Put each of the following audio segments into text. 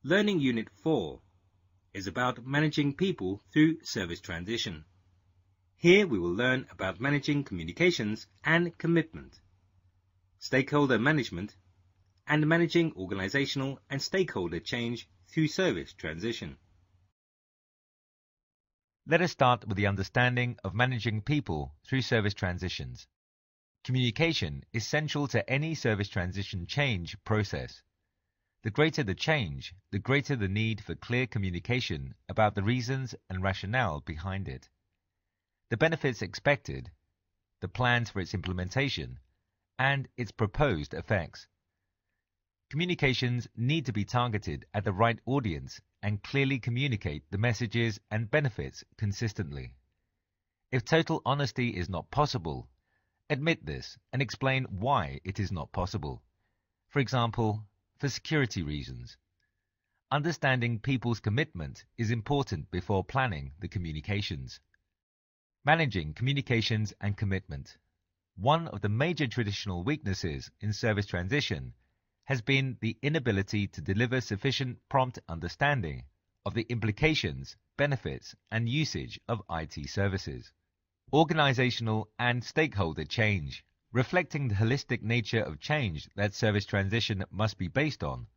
Learning Unit 4 is about managing people through service transition. Here we will learn about managing communications and commitment, stakeholder management, and managing organizational and stakeholder change through service transition. Let us start with the understanding of managing people through service transitions. Communication is central to any service transition change process. The greater the change, the greater the need for clear communication about the reasons and rationale behind it, the benefits expected, the plans for its implementation, and its proposed effects. Communications need to be targeted at the right audience and clearly communicate the messages and benefits consistently. If total honesty is not possible, admit this and explain why it is not possible. For example, for security reasons. Understanding people's commitment is important before planning the communications. Managing communications and commitment. One of the major traditional weaknesses in service transition has been the inability to deliver sufficient prompt understanding of the implications, benefits, and usage of IT services. Organizational and stakeholder change. Reflecting the holistic nature of change that service transition must be based on,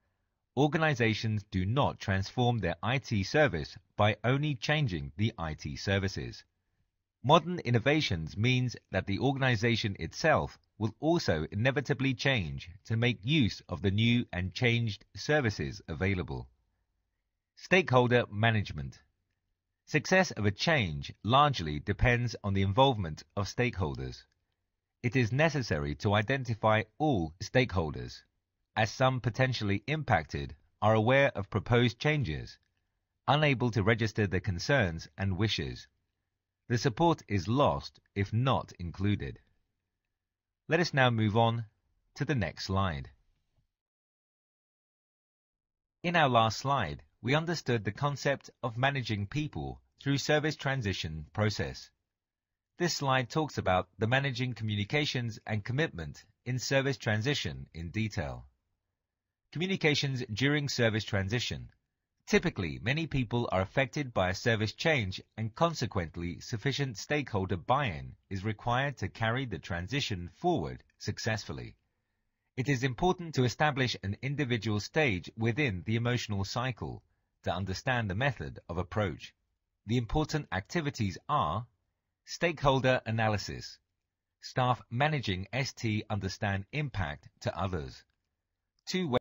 organizations do not transform their IT service by only changing the IT services. Modern innovations means that the organization itself will also inevitably change to make use of the new and changed services available. Stakeholder management. Success of a change largely depends on the involvement of stakeholders. It is necessary to identify all stakeholders, as some potentially impacted are aware of proposed changes, unable to register their concerns and wishes. The support is lost if not included. Let us now move on to the next slide. In our last slide, we understood the concept of managing people through service transition process. This slide talks about the managing communications and commitment in service transition in detail. Communications during service transition. Typically, many people are affected by a service change and consequently sufficient stakeholder buy-in is required to carry the transition forward successfully. It is important to establish an individual stage within the emotional cycle to understand the method of approach. The important activities are stakeholder analysis, staff managing ST understand impact to others, two-way